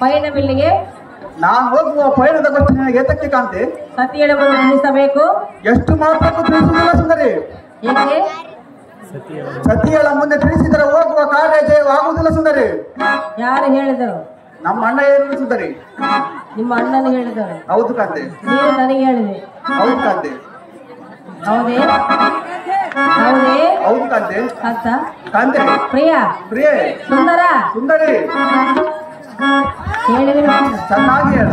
ಪಯಣವಿಲ್ಲಿಗೆ ನಾನು ಹೋಗುವ ಪಯಣದ ಬಗ್ಗೆ ನನಗೆ ಏತಕ್ಕೆ ಕಾಂತೆ? ಸತಿಯನ್ನು ಬಂದು ತಿಳಿಸಬೇಕು. ಎಷ್ಟು ಮಾತ್ರಕ್ಕೂ ತಿಳಿಸುವುದಿಲ್ಲ ಸುಂದರಿ. ಏಕೆ? ಸತಿಯಳ ಮುಂದೆ ತಿಳಿಸಿದರೆ ಹೋಗುವ ಕಾರ್ಯ ಜಯವಾಗುವುದಿಲ್ಲ ಸುಂದರಿ. ಯಾರು ಹೇಳಿದರು? ನಮ್ಮ ಅಣ್ಣ ಹೇಳಿದ್ರು ಸುಂದರಿ. ನಿಮ್ಮ ಅಣ್ಣನ ಹೇಳಿದರು? ಹೌದು ಕಾಂತೆ. ನೀವು ನನಗೆ ಹೇಳಿದೆ? ಹೌದು ಕಾಂತೆ. ಹೌದೇ? ಹೌದೇ? ಹೌದು ಕಾಂತೆ. ಕಾಂತ ಕಾಂತೆ. ಪ್ರಿಯ ಪ್ರಿಯೆ. ಸುಂದರ ಸುಂದರಿ. ಹೇಳಿದ್ರು ಚೆನ್ನಾಗಿ ಹೇಳ.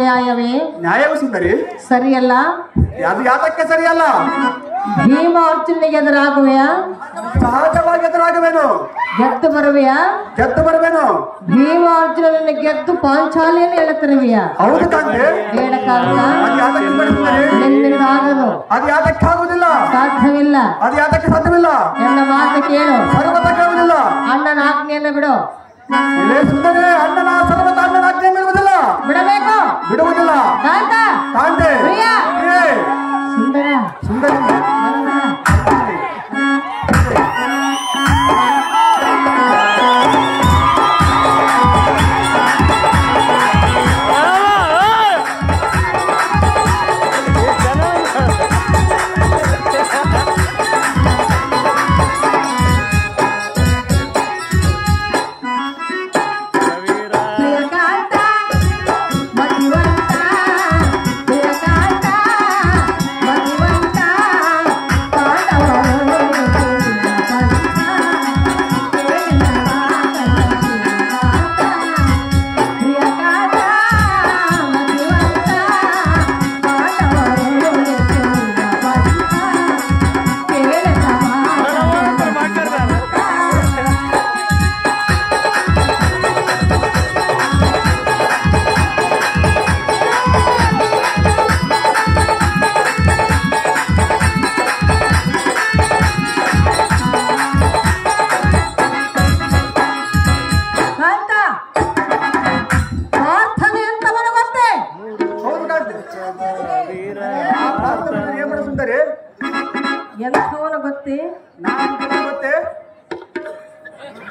ನ್ಯಾಯವೇ? ನ್ಯಾಯವೇ ಸುಂದರಿ. ಸರಿಯಲ್ಲ. ಅದು ಯಾತಕ್ಕೆ ಸರಿಯಲ್ಲ? ಭೀಮ ಅರ್ಜುನಿಗೆ ಎದುರಾಗುವೆಯಾ? ಸಹಜವಾಗಿ ಎದುರಾಗುವೇನು. ಗೆದ್ದು ಬರುವೆಯಾ? ಗೆದ್ದು ಬರುವೇನು. ಭೀಮ ಅರ್ಜುನನನ್ನು ಗೆದ್ದು ಪಾಂಚಾಲಿಯನ್ನು ಎಳತಿರುವೆಯಾ? ಹೌದು ಕಾಂತೆ. ಹೇಳಕ್ಕಾಗಲ್ಲ. ಅದು ಯಾತಕ್ಕೆ ಆಗುವುದಿಲ್ಲ? ಸಾಧ್ಯವಿಲ್ಲ. ಅದು ಯಾತಕ್ಕೆ ಸಾಧ್ಯವಿಲ್ಲ? ನನ್ನ ಮಾತು ಕೇಳು. ಸರ್ವತ ಕೇಳುವುದಿಲ್ಲ. ಅಣ್ಣನ ಆಜ್ಞೆಯನ್ನು ಬಿಡು. ಸುಂದರಿ, ಅಣ್ಣನ ಸರ್ವತ ಅಣ್ಣನ ಆಜ್ಞೆ ಬಿಡುವುದಿಲ್ಲ. ಬಿಡಬೇಕು. ಬಿಡುವುದಿಲ್ಲ. ಕಾಂತ. ಕಾಂತೆ. ಸುಂದರ. ಸುಂದರಿ.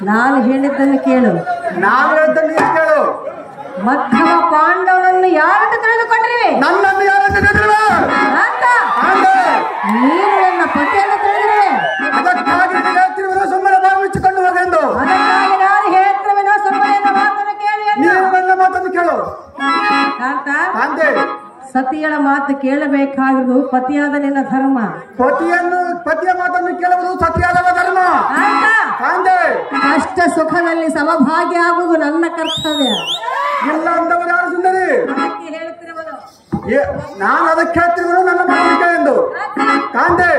ನಾನು ಹೇಳಿದ್ದನ್ನು ಕೇಳು. ನಾನು ಹೇಳಿದ್ದನ್ನು ಕೇಳು. ಮಧ್ಯಮ ಪಾಂಡವನನ್ನು ಯಾರಂತ ತಿಳಿದುಕೊಂಡ್ರಿ? ನನ್ನನ್ನು ಯಾರಂತ ತಿಳಿದಿರುವೆ? ನೀನು ನನ್ನ ಪತಿಯನ್ನು ತಿಳಿದಿರುವೆ. ಅದಕ್ಕಾಗಿ ಹೇಳ್ತಿರುವೆ ಸುಮ್ಮನೆ ಭಾವಿಸಿಕೊಂಡು ಹೋಗೆಂದು. ಅದಕ್ಕಾಗಿ ನಾನು ಹೇಳ್ತಿರುವೆನೋ ಸುಮ್ಮನೆ ಮಾತನ್ನು ಕೇಳಿ. ನೀನು ನನ್ನ ಮಾತನ್ನು ಕೇಳು. ಕಾಂತ, ಕಾಂತೆ, ಸತಿ ಸತಿಯಳ ಮಾತು ಕೇಳಬೇಕಾಗಿರುವುದು ಪತಿಯಾದ ನಿನ್ನ ಧರ್ಮ. ಪತಿಯ ಮಾತನ್ನು ಕೇಳುವುದು ಸತಿಯಾದವ ಧರ್ಮ. ಕಾಂತೆ ಕಷ್ಟ ಸುಖದಲ್ಲಿ ಸಮಭಾಗಿ ಆಗುವುದು ನನ್ನ ಕರ್ತವ್ಯ. ಇಲ್ಲ ಅಂತವರು ಯಾರು ಸುಂದರಿ? ಹೇಳ್ತಿರುವುದು ನಾನು ಅದಕ್ಕೆ ಹೇಳ್ತಿರುವುದು ನನ್ನ ಮಾತಿಗೆ ಎಂದು. ಕಾಂತೆ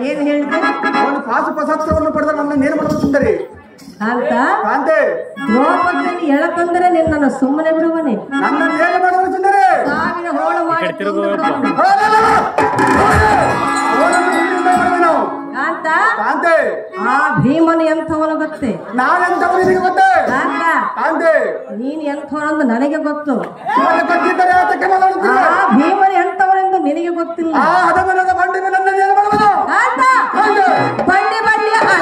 ಏನ್ ಹೇಳಿದೆ? ಒಂದು ಪಾಸು ಪ್ರಶಸ್ತಿಯನ್ನು ಪಡೆದ ನನ್ನ ಏನು ಮಾಡುವುದು ಸುಂದರಿ? ಕಾಂತ ಕಾಂತೆ ದ್ರೌಪದಿಯನ್ನು ಎಳತಂದರೆ ನಿನ್ನನ್ನು ಸುಮ್ಮನೆ ಬಿಡುವನೆ. ನನ್ನ ಏನು ಮಾಡುವುದು ಸುಂದರಿ? ಸಾವಿನ ಹೋಳು ಮಾಡಿ ಕಾಂತ ಕಾಂತೆ ಆ ಭೀಮನು ಎಂಥವನು ಗೊತ್ತೇ? ನಾನೆಂಥವನು ನಿನಗೆ ಗೊತ್ತೇ? ಕಾಂತ ಕಾಂತೆ ನೀನು ಎಂಥವನಂದು ನನಗೆ ಗೊತ್ತು. ಗೊತ್ತಿದ್ದರೆ ಆತಕ್ಕೆ ಮಾತಾಡುತ್ತೀಯ? ಆ ಭೀಮನು ಎಂಥವನೆಂದು ನಿನಗೆ ಗೊತ್ತಿಲ್ಲ. ಆ ಹದಮನದ ಬಂಡಿ ನನ್ನ ಏನು ಮಾಡುವುದು? ಕಾಂತ ಬಂಡಿ ಬಂಡಿ ಅಲ್ಲವ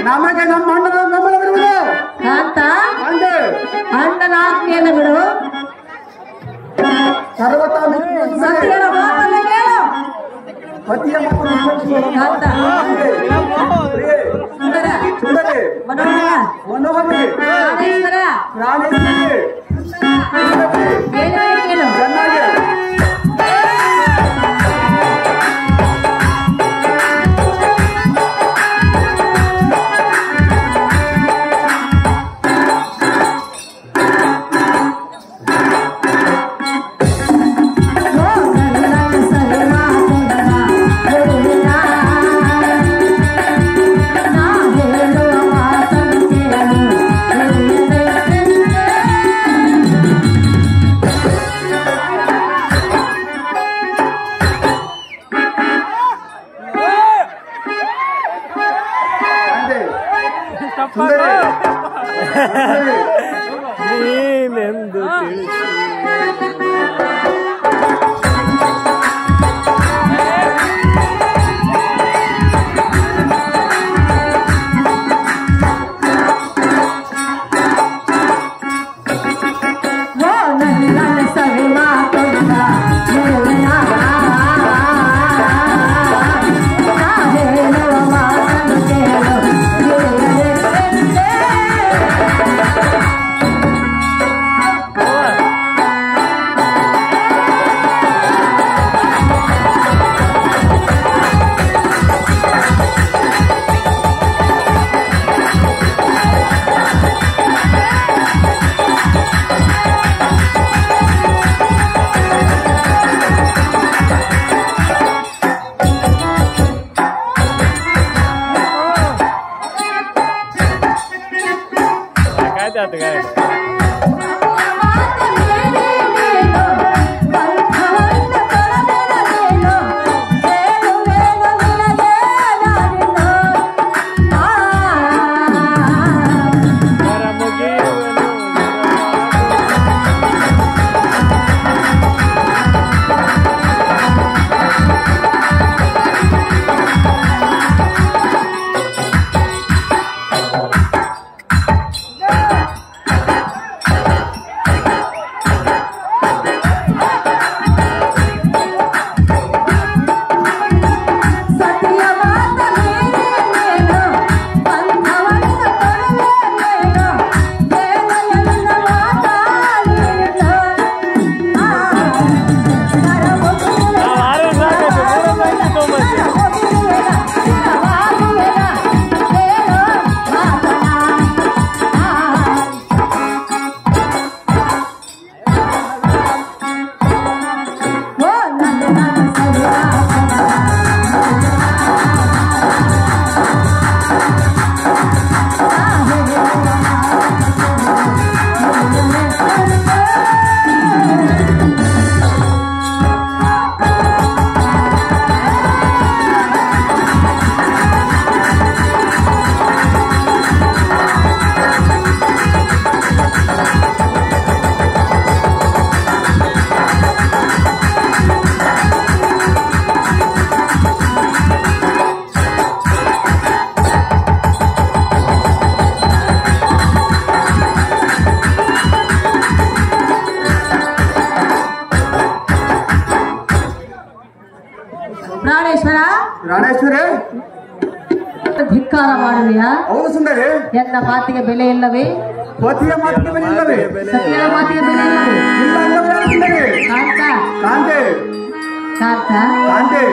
ನಮಗೆ ನಮ್ಮ ಅಣ್ಣನ ಬೆಂಬಲವಿರುವುದು. ಕಾಂತ ಅಣ್ಣನ ಆಜ್ಞೆಯನ್ನು ಬಿಡು. ಸತ್ಯನ ಮಾತನ್ನು ಕೇಳು. ಪತಿಯ ಕಾಂತ ಸುಂದರ ಮನೋಹರ ಪ್ರಾಣೇಶ್ವರ ಏನೋ ಕೇಳು. ನೀನೆಂದು ತಿಳಿಸಿ ಧಿಕ್ಕಾರ ಮಾಡುವೆಯಾ? ಹೌದು ಸುಂದರಿ. ಎನ್ನ ಮಾತಿಗೆ ಬೆಲೆ ಇಲ್ಲವೇ? ಪತಿಯ ಮಾತಿಗೆ ಬೆಲೆ ಇಲ್ಲವೇ? ಸತಿಯ ಮಾತಿಗೆ ಬೆಲೆ ಇಲ್ಲವೇ? ಇಲ್ಲ ಅಂದವರೇ ಸುಂದರಿ. ಕಾಂತ ಕಾಂತೆ ಕಾಂತ, ಕಾಂತೆ,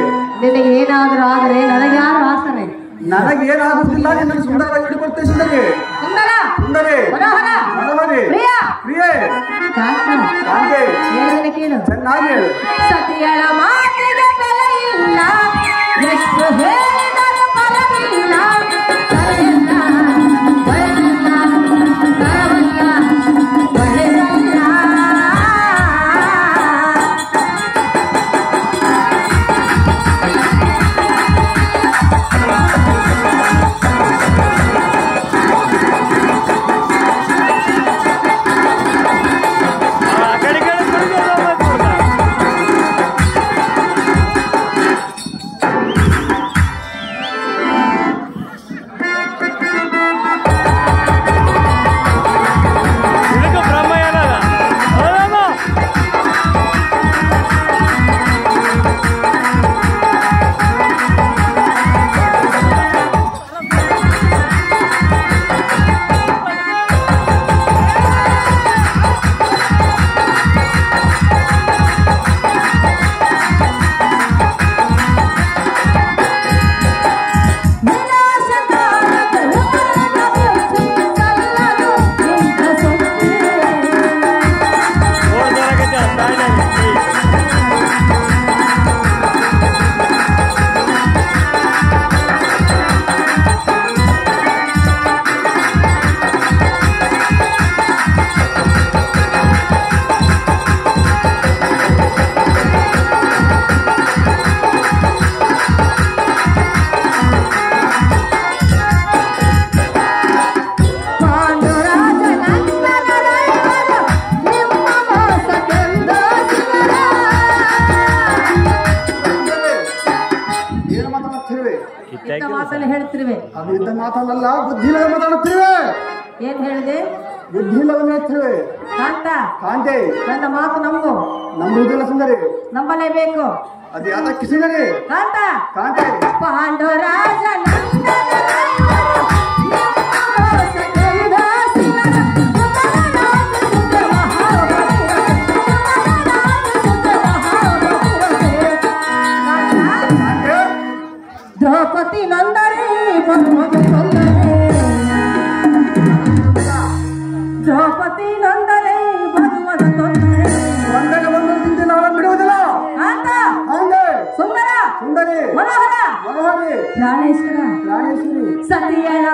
ನಿನಗೆ ಏನಾದರೂ ಆದರೆ ನನಗೆ ಯಾರು ಆಸರೆ? ನನಗೇನಾಗುವುದಿಲ್ಲ. ನಿನ್ನನ್ನು ಸುಂದರವಾಗಿ ಹಿಡಿಕೊಡ್ತೇವೆ ಸುಂದರಿ. ಸುಂದರ, ಸುಂದರಿ, ಮನೋಹರ, ಮನೋಹರಿ, ಪ್ರಿಯ, ಪ್ರಿಯೇ, ಕಾಂತ, ಕಾಂತೆ, ಹೇಳಿದ ಕೇಳು. ಚೆನ್ನಾಗಿ ಹೇಳು. ಸತಿಯಳ ಮಾತಿಗೆ ಬೆಲೆ ಇಲ್ಲ, ಎಷ್ಟು ಹೇಳಿದರೂ ಫಲವಿಲ್ಲ. ಕರೆಯಲ್ಲ, ಬಯಲಲ್ಲ, ಕರವಲ್ಲ, ಒಳ್ಳೆಯದಲ್ಲ. ಮಾತನ್ನು ಹೇಳ್ತಿರುವೆ. ಅದು ಇದ್ದ ಮಾತನ್ನಲ್ಲ, ಬುದ್ಧಿಯಿಲ್ಲದ ಮಾತಾಡುತ್ತಿರುವೆ. ಏನ್ ಹೇಳಿದೆ? ಬುದ್ಧಿಯಿಲ್ಲದನ್ನ ಹೇಳ್ತಿರುವೆ. ಕಾಂತ, ಕಾಂತೆ, ನನ್ನ ಮಾತು ನಂಬು. ನಂಬುವುದಿಲ್ಲ ಸುಂದರಿ. ನಂಬಲೇಬೇಕು. ಅದು ಯಾತಕ್ಕೆ ಸುಂದರಿ? ಕಾಂತ, ಕಾಂತೆ, ಪಾಂಡುರಾಜ ದ್ರೌಪದಿ ನಂದರೆ ಮದುಮಗ ತೊಂದರೆ. ದ್ರೌಪದಿ ನಂದರೆ ಮದುಮಗ ತೊಂದರೆ. ಒಂದಾಗ ಬಂದು ನಾವು ಬಿಡುವುದಿಲ್ಲ. ಕಾಂತ, ಕಾಂತೆ, ಸುಂದರ, ಸುಂದರಿ, ಮನೋಹರ, ಮನೋಹರಿ, ಪ್ರಾಣೇಶ್ವರ, ಪ್ರಾಣೇಶ್ವರಿ, ಸತಿಯಳ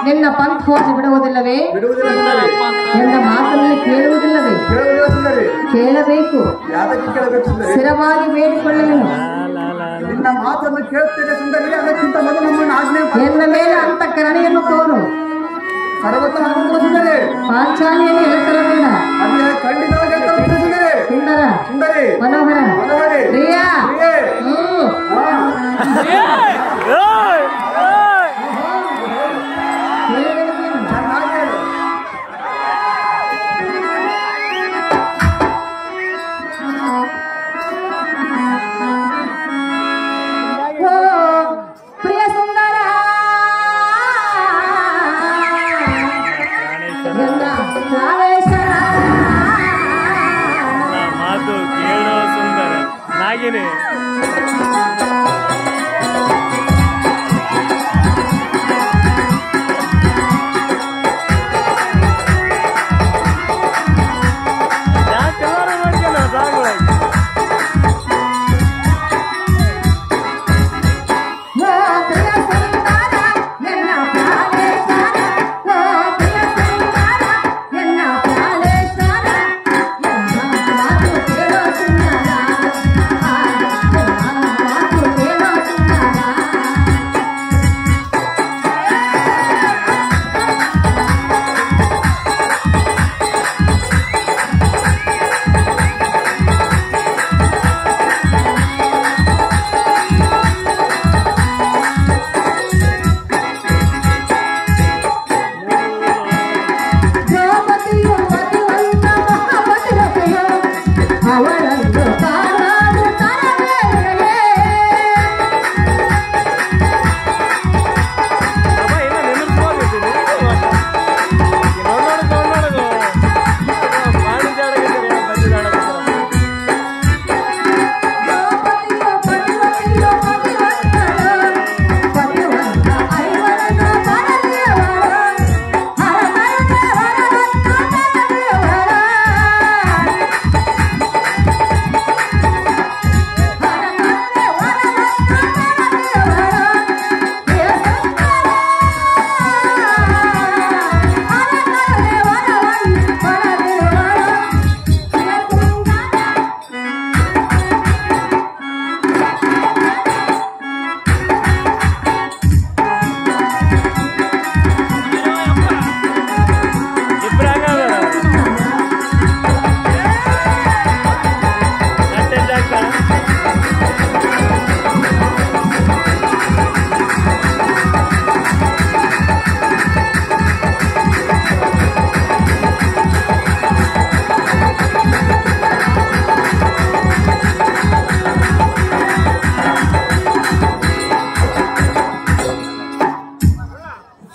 ನಿನ್ನ ಪಂಥ ಹೋಗಿ ಬಿಡುವುದಿಲ್ಲವೇ? ಬಿಡುವುದಿಲ್ಲ ಸುಂದರಿ. ನಿನ್ನ ಮಾತನ್ನು ಕೇಳುವುದಿಲ್ಲವೇ? ಕೇಳುವುದಿಲ್ಲ ಸುಂದರಿ. ಕೇಳಬೇಕು. ಯಾತಕ್ಕೆ ಕೇಳಬೇಕು ಸುಂದರಿ? ಸ್ಥಿರವಾಗಿ ಬೇಡಿಕೊಳ್ಳಲು. ನಿನ್ನ ಮಾತನ್ನು ಕೇಳುತ್ತೇನೆ ಸುಂದರಿ. ಅದಕ್ಕಿಂತ ಮೊದಲು ನಮ್ಮನ್ನು ಆಜ್ಞೆ ಎನ್ನ ಮೇಲೆ ಅಂತ ಕರುಣೆಯನ್ನು ತೋರು. ಸರ್ವತ್ರ ಆಗುವುದಿಲ್ಲ ಸುಂದರಿ. ಪಾಂಚಾಲಿಯಲ್ಲಿ ಹೆಸರಬೇಡ. ಅದೇ ಖಂಡಿತವಾಗಿ ಹೇಳ್ತಾರೆ ಸುಂದರಿ. ಸುಂದರ, ಸುಂದರಿ, ಮನೋಹರ, ಮನೋಹರಿ, ಪ್ರಿಯ, ಪ್ರಿಯೇ, ಹಾ. ಚೆನ್ನಾಗಿ ಹೇಳು. ಓ ಪ್ರಿಯ ಸುಂದರ, ನನ್ನ ಪ್ರಾಣೇಶ್ವರ. ಮಾತು ಕೇಳೋ ಸುಂದರ ನಾಗಿನಿ. ಓ ಪ್ರಿಯ ಸುಂದರ, ನನ್ನ ಪ್ರಾಣೇಶ್ವರ. ಓ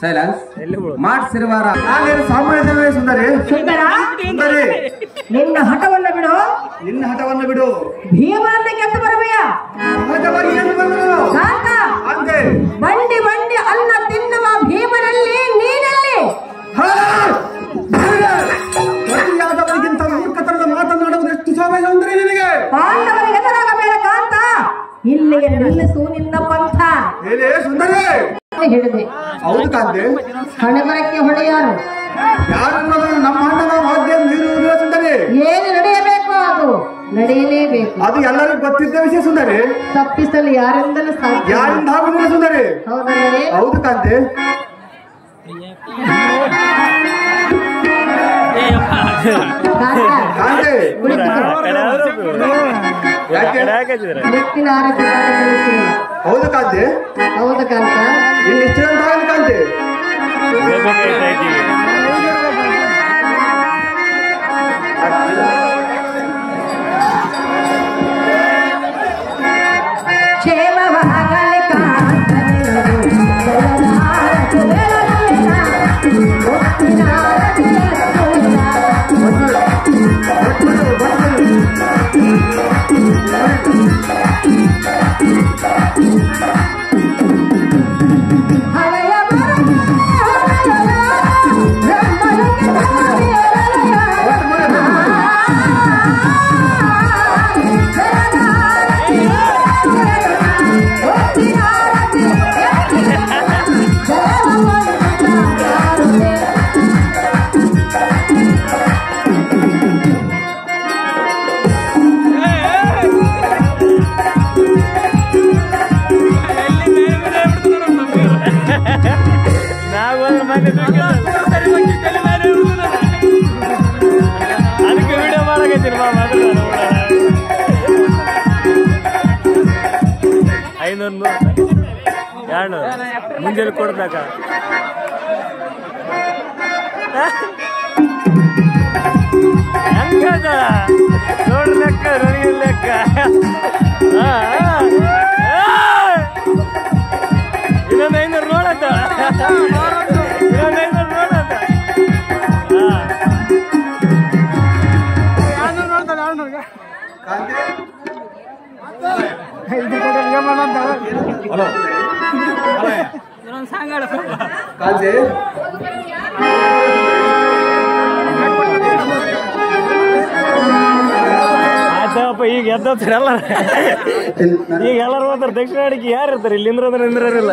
ಸೈಲೆನ್ಸ್. ಎಲ್ಲಿ ಬಿಡು? ಮಾಡ್ಸಿರುವಾರ ನಾನೇನು ಸಾಮಾನ್ಯ ಸುಂದರಿ. ಸುಂದರ, ಸುಂದರಿ, ನಿನ್ನ ಹಠವನ್ನು ಬಿಡು. ನಿನ್ನ ಹಠವನ್ನು ಬಿಡು. ಭೀಮನನ್ನ ಗೆದ್ದು ಬರುವೆಯ. ಸಹಜವಾಗಿ ಏನು ಬಂದನು? ಕಾಂತ, ಅಂತೆ ಬಂಡಿ ಬಂಡಿ ಅನ್ನ ತಿನ್ನುವ ಭೀಮನಲ್ಲಿ ನೀನಲ್ಲಿ. ಪ್ರತಿಯಾದವರಿಗಿಂತ ಮೂರ್ಖತನದ ಮಾತನಾಡುವುದು ಎಷ್ಟು ಸ್ವಾಭಾವಿಕ ಅಂದರೆ ನಿನಗೆ. ಪಾಂಡವರಿಗೆ ಎದುರಾಗಬೇಡ ಕಾಂತ, ಇಲ್ಲಿಗೆ ನಿಲ್ಲಿಸು ನಿನ್ನ ಪಂಥ. ಏನೇ ಸುಂದರಿ ಹಿಡಿದೆ. ಹೌದು ಕಾಂತೆ, ಹಣೆಬರಕ್ಕೆ ಹೊಡೆಯಾರು. ಯಾರನ್ನೋದನ್ನು ನಮ್ಮ ಅಣ್ಣನ ವಾದ್ಯ ಮೀರುವುದಿಲ್ಲ ಸುಂದರಿ. ಏನು ನಡೆಯಬೇಕು ಅದು ನಡೆಯಲೇಬೇಕು. ಅದು ಎಲ್ಲರಿಗೂ ಗೊತ್ತಿದ್ದ ವಿಷಯ ಸುಂದರಿ. ತಪ್ಪಿಸಲು ಯಾರಿಂದಲೂ ಸಾಧ್ಯ. ಯಾರಿಂದ ಆಗುದಿಲ್ಲ ಸುಂದರಿ. ಹೌದಲ್ಲವೇ? ಹೌದು ಕಾಂತೆ. ಕಾಂತೆ ಮುತ್ತಿನ ಆರತಿ ಕಳಿಸಿಲ್ಲ. ಹೌದು ಕಾಂತೆ. ಹೌದು ಕಾಂತ. ಇನ್ನು ಇಷ್ಟಂತಾಗಲಿ ಕಾಂತೆ. ಕ್ಷೇಮವಾಗಲಿ ಅದಕ್ಕೆ ವಿಡಿಯೋ ಮಾಡಕತ್ತೀನಿ ಮಾ. 500 200 ಮುಂಜಾನೆ ಕೊಡ್ಬೇಕ. ಹೆಂಗದ ನೋಡ್ರಿ ಲೆಕ್ಕ, ನನಗೆ ಲೆಕ್ಕ. ಇನ್ನೊಂದು 500 ನೋಡತ್ತ, ಇನ್ನೊಂದು 500 ನೋಡತ್ತ. ಕಾಂತೆ ಆಯ್ತಪ್ಪ, ಈಗ ಎದ್ದಲ್ಲ. ಈಗ ಎಲ್ಲರೂ ಹೋಗ್ತಾರೆ ದಕ್ಷಿಣ ಅಡಿಗೆ. ಯಾರು ಇರ್ತಾರೆ ಇಲ್ಲಿ? ನಿಂದ್ರಿಲ್ಲ.